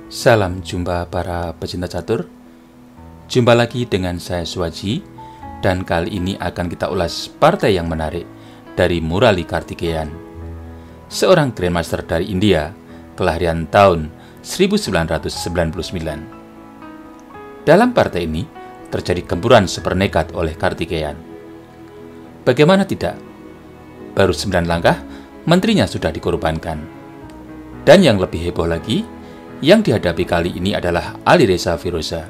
Salam jumpa para pecinta catur. Jumpa lagi dengan saya Suwaji, dan kali ini akan kita ulas partai yang menarik dari Murali Kartikeyan, seorang Grandmaster dari India, kelahiran tahun 1999. Dalam partai ini terjadi gempuran super nekat oleh Kartikeyan. Bagaimana tidak? Baru 9 langkah, menterinya sudah dikorbankan. Dan yang lebih heboh lagi, yang dihadapi kali ini adalah Alireza Firoza,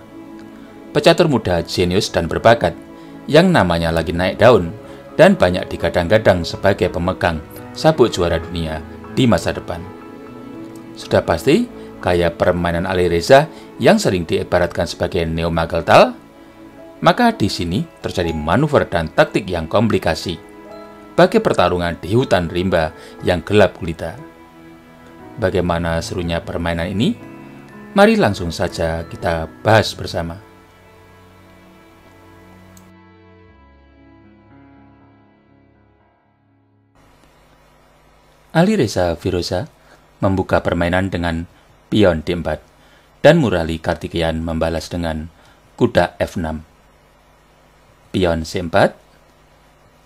pecatur muda jenius dan berbakat yang namanya lagi naik daun dan banyak digadang-gadang sebagai pemegang sabuk juara dunia di masa depan. Sudah pasti gaya permainan Alireza yang sering diibaratkan sebagai Neo Mageltal, maka di sini terjadi manuver dan taktik yang komplikasi bagi pertarungan di hutan rimba yang gelap gulita. Bagaimana serunya permainan ini? Mari langsung saja kita bahas bersama. Alireza Firoza membuka permainan dengan pion D4 dan Murali Kartikeyan membalas dengan kuda F6, pion C4,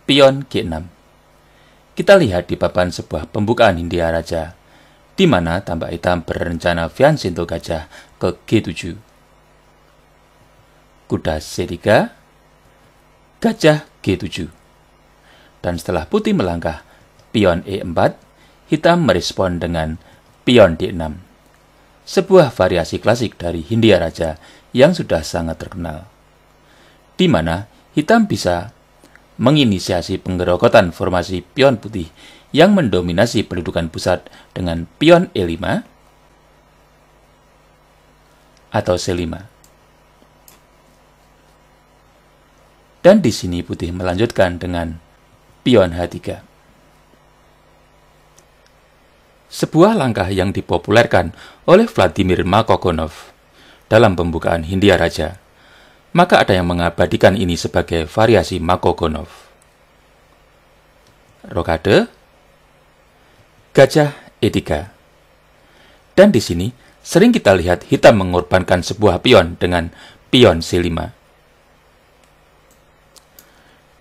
pion G6. Kita lihat di papan sebuah pembukaan Hindia Raja, di mana tambak hitam berencana Viansinto gajah ke G7. Kuda C3, gajah G7. Dan setelah putih melangkah pion E4, hitam merespon dengan pion D6. Sebuah variasi klasik dari Hindia Raja yang sudah sangat terkenal, di mana hitam bisa menginisiasi penggerogotan formasi pion putih yang mendominasi pendudukan pusat dengan pion E5 atau C5. Dan di sini putih melanjutkan dengan pion H3. Sebuah langkah yang dipopulerkan oleh Vladimir Makogonov dalam pembukaan Hindia Raja. Maka ada yang mengabadikan ini sebagai variasi Makogonov. Rokade, gajah E3. Dan di sini sering kita lihat hitam mengorbankan sebuah pion dengan pion C5.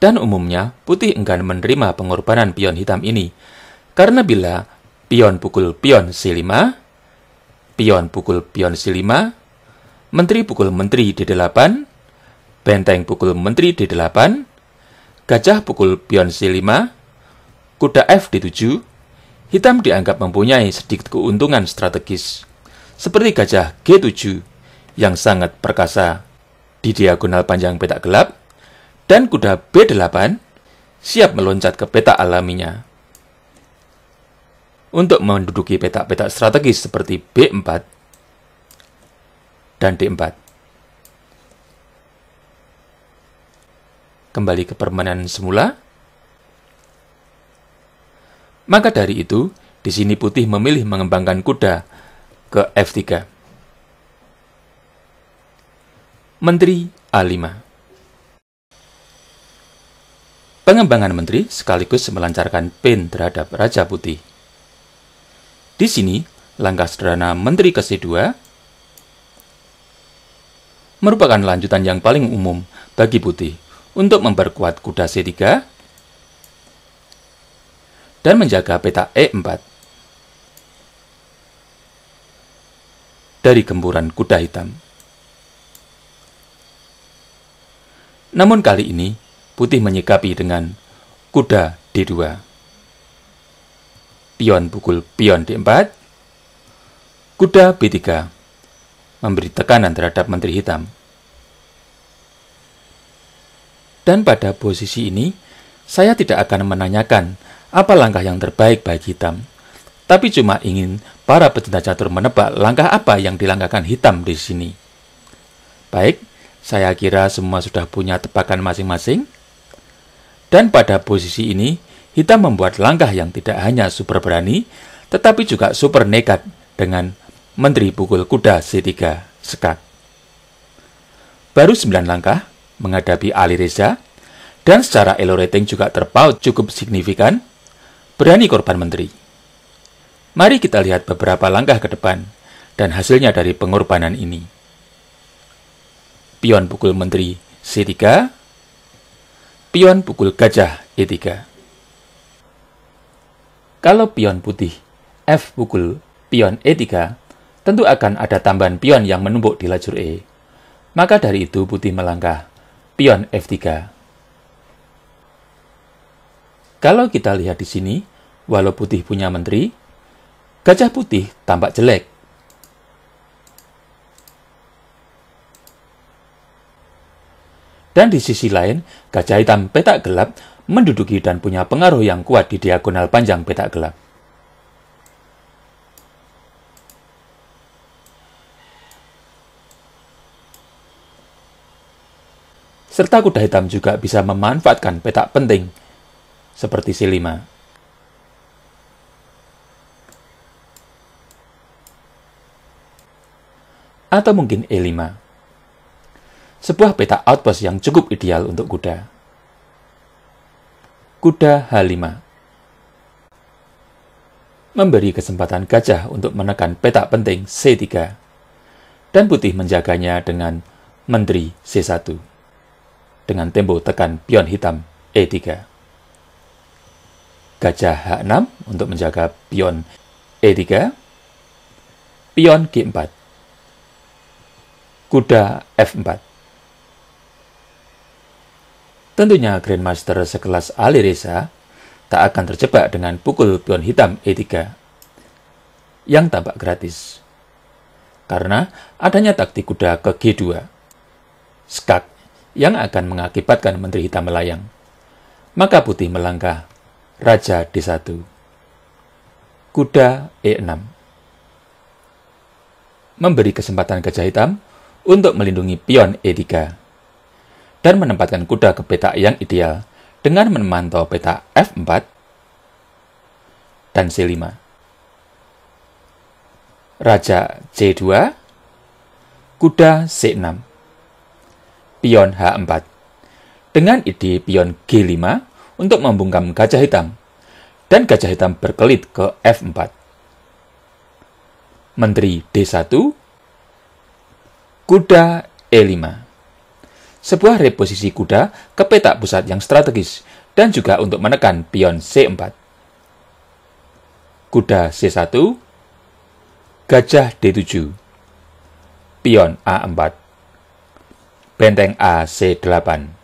Dan umumnya putih enggan menerima pengorbanan pion hitam ini, karena bila pion pukul pion C5, pion pukul pion C5, menteri pukul menteri D8, benteng pukul menteri D8, gajah pukul pion C5, kuda F D7, hitam dianggap mempunyai sedikit keuntungan strategis, seperti gajah G7 yang sangat perkasa di diagonal panjang petak gelap, dan kuda B8 siap meloncat ke petak alaminya untuk menduduki petak-petak strategis seperti B4 dan D4. Kembali ke permainan semula. Maka dari itu, di sini putih memilih mengembangkan kuda ke F3. Menteri A5. Pengembangan menteri sekaligus melancarkan pin terhadap Raja Putih. Di sini, langkah sederhana menteri ke C2 merupakan lanjutan yang paling umum bagi putih untuk memperkuat kuda C3 dan menjaga peta E4 dari gempuran kuda hitam. Namun kali ini, putih menyikapi dengan kuda D2, pion pukul pion D4, kuda B3, memberi tekanan terhadap menteri hitam. Dan pada posisi ini, saya tidak akan menanyakan apa langkah yang terbaik bagi hitam, tapi cuma ingin para pecinta catur menebak langkah apa yang dilangkahkan hitam di sini. Baik, saya kira semua sudah punya tebakan masing-masing. Dan pada posisi ini, hitam membuat langkah yang tidak hanya super berani, tetapi juga super nekat dengan menteri pukul kuda C3 sekat. Baru 9 langkah menghadapi Alireza, dan secara elo rating juga terpaut cukup signifikan, berani korban menteri. Mari kita lihat beberapa langkah ke depan dan hasilnya dari pengorbanan ini. Pion pukul menteri C3, pion pukul gajah E3. Kalau pion putih F pukul pion E3, tentu akan ada tambahan pion yang menumpuk di lajur E. Maka dari itu putih melangkah pion F3. Kalau kita lihat di sini, walau putih punya menteri, gajah putih tampak jelek. Dan di sisi lain, gajah hitam petak gelap menduduki dan punya pengaruh yang kuat di diagonal panjang petak gelap. Serta kuda hitam juga bisa memanfaatkan petak penting seperti C5. Atau mungkin E5. Sebuah peta outpost yang cukup ideal untuk kuda. Kuda H5. Memberi kesempatan gajah untuk menekan petak penting C3. Dan putih menjaganya dengan menteri C1. Dengan tempo tekan pion hitam E3. Gajah H6 untuk menjaga pion E3, pion G4, kuda F4. Tentunya Grandmaster sekelas Ali Reza tak akan terjebak dengan pukul pion hitam E3 yang tampak gratis. Karena adanya taktik kuda ke G2, skak, yang akan mengakibatkan menteri hitam melayang. Maka putih melangkah Raja D1, kuda E6. Memberi kesempatan gajah hitam untuk melindungi pion E3 dan menempatkan kuda ke petak yang ideal dengan memantau petak F4 dan C5. Raja C2, kuda C6, pion H4 dengan ide pion G5 untuk membungkam gajah hitam, dan gajah hitam berkelit ke F4. Menteri D1, kuda E5. Sebuah reposisi kuda ke petak pusat yang strategis, dan juga untuk menekan pion C4. Kuda C1, gajah D7, pion A4, benteng A C8,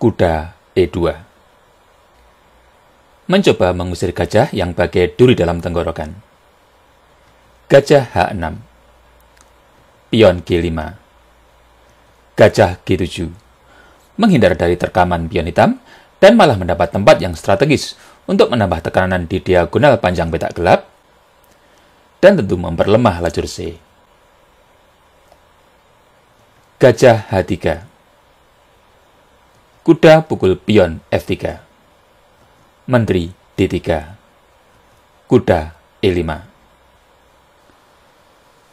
kuda E2. Mencoba mengusir gajah yang bagai duri dalam tenggorokan. Gajah H6, pion G5, gajah G7. Menghindar dari terkaman pion hitam dan malah mendapat tempat yang strategis untuk menambah tekanan di diagonal panjang petak gelap dan tentu memperlemah lajur C. Gajah H3, kuda pukul pion F3, menteri D3, kuda E5.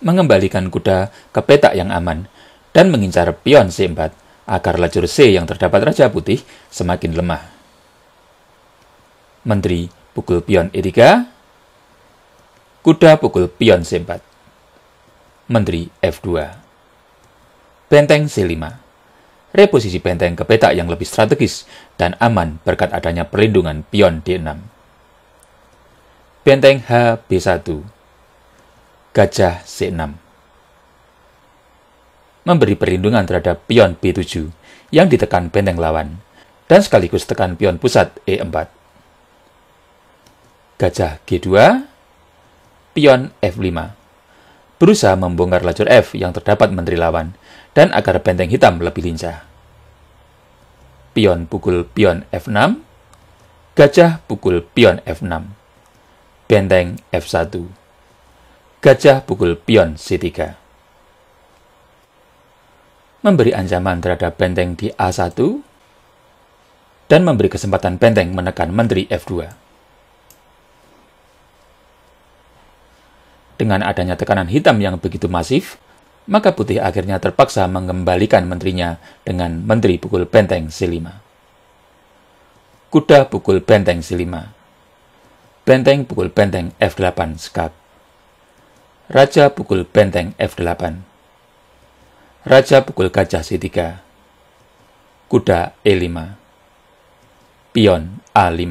Mengembalikan kuda ke petak yang aman dan mengincar pion C4 agar lajur C yang terdapat Raja Putih semakin lemah. Menteri pukul pion E3, kuda pukul pion C4, menteri F2, benteng C5. Reposisi benteng ke petak yang lebih strategis dan aman berkat adanya perlindungan pion D6. Benteng HB1, gajah C6. Memberi perlindungan terhadap pion B7 yang ditekan benteng lawan, dan sekaligus tekan pion pusat E4. Gajah G2, pion F5. Berusaha membongkar lajur F yang terdapat menteri lawan, dan agar benteng hitam lebih lincah. Pion pukul pion F6, gajah pukul pion F6, benteng F1, gajah pukul pion C3. Memberi ancaman terhadap benteng di A1, dan memberi kesempatan benteng menekan menteri F2. Dengan adanya tekanan hitam yang begitu masif, maka putih akhirnya terpaksa mengembalikan menterinya dengan menteri pukul benteng C5. Kuda pukul benteng C5. Benteng pukul benteng F8 skak. Raja pukul benteng F8. Raja pukul gajah C3. Kuda E5. Pion A5.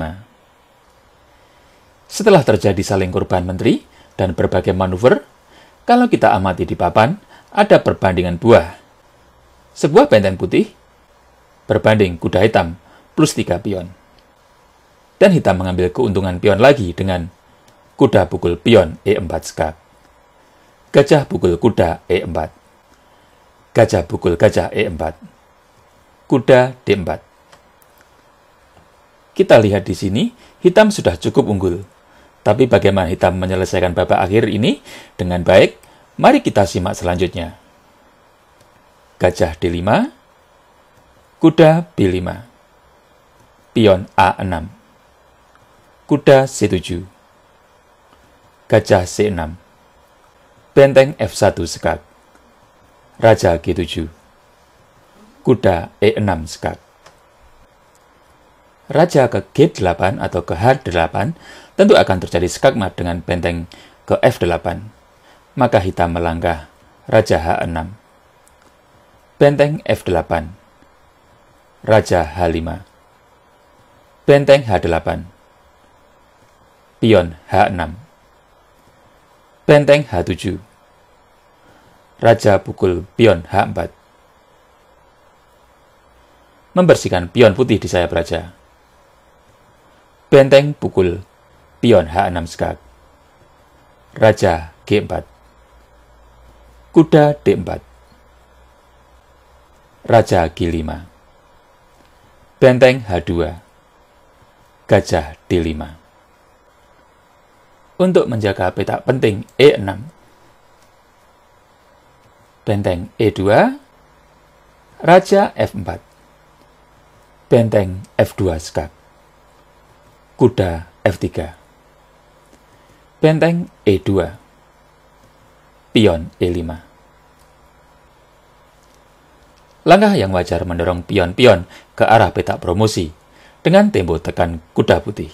Setelah terjadi saling korban menteri dan berbagai manuver, kalau kita amati di papan, ada perbandingan buah. Sebuah benteng putih berbanding kuda hitam plus 3 pion. Dan hitam mengambil keuntungan pion lagi dengan kuda pukul pion E4 skak. Gajah pukul kuda E4. Gajah pukul gajah E4. Kuda D4. Kita lihat di sini, hitam sudah cukup unggul. Tapi bagaimana hitam menyelesaikan babak akhir ini dengan baik? Mari kita simak selanjutnya. Gajah D5. Kuda B5. Pion A6. Kuda C7. Gajah C6. Benteng F1 skak. Raja G7. Kuda E6 skak. Raja ke G8 atau ke H8 tentu akan terjadi skakmat dengan benteng ke F8. Maka hitam melangkah Raja H6. Benteng F8. Raja H5. Benteng H8. Pion H6. Benteng H7. Raja pukul pion H4. Membersihkan pion putih di sayap raja. Benteng pukul pion H6 skak. Raja G4. Kuda D4. Raja G5. Benteng H2. Gajah D5. Untuk menjaga petak penting E6. Benteng E2. Raja F4. Benteng F2 skak. Kuda F3. Benteng E2. Pion E5. Langkah yang wajar mendorong pion-pion ke arah petak promosi dengan tempo tekan kuda putih.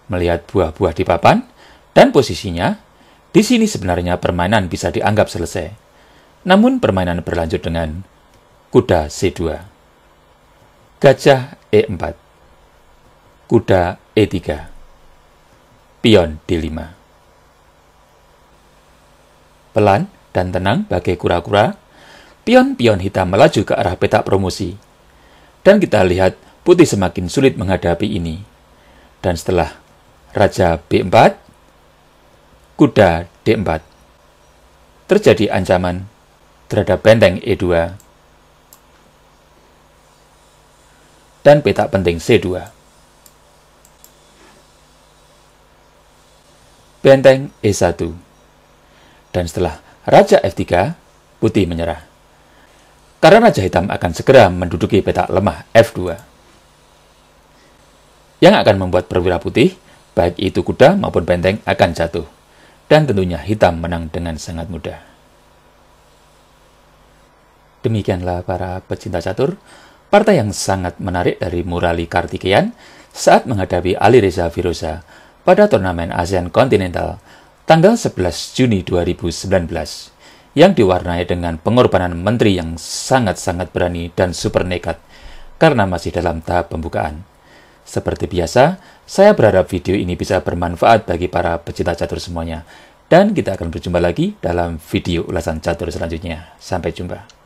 Melihat buah-buah di papan dan posisinya, di sini sebenarnya permainan bisa dianggap selesai. Namun permainan berlanjut dengan kuda C2. Gajah E4. Kuda E3. Pion D5. Pelan dan tenang bagai kura-kura, pion-pion hitam melaju ke arah petak promosi. Dan kita lihat putih semakin sulit menghadapi ini. Dan setelah Raja B4, kuda D4, terjadi ancaman terhadap benteng E2 dan petak penting C2. Benteng E1. Dan setelah Raja F3, putih menyerah. Karena Raja Hitam akan segera menduduki petak lemah F2. Yang akan membuat perwira putih, baik itu kuda maupun benteng, akan jatuh. Dan tentunya hitam menang dengan sangat mudah. Demikianlah para pecinta catur, partai yang sangat menarik dari Murali Kartikeyan saat menghadapi Ali Reza Firoza pada turnamen ASEAN Continental tanggal 11 Juni 2019 yang diwarnai dengan pengorbanan menteri yang sangat-sangat berani dan super nekat karena masih dalam tahap pembukaan. Seperti biasa, saya berharap video ini bisa bermanfaat bagi para pecinta catur semuanya. Dan kita akan berjumpa lagi dalam video ulasan catur selanjutnya. Sampai jumpa.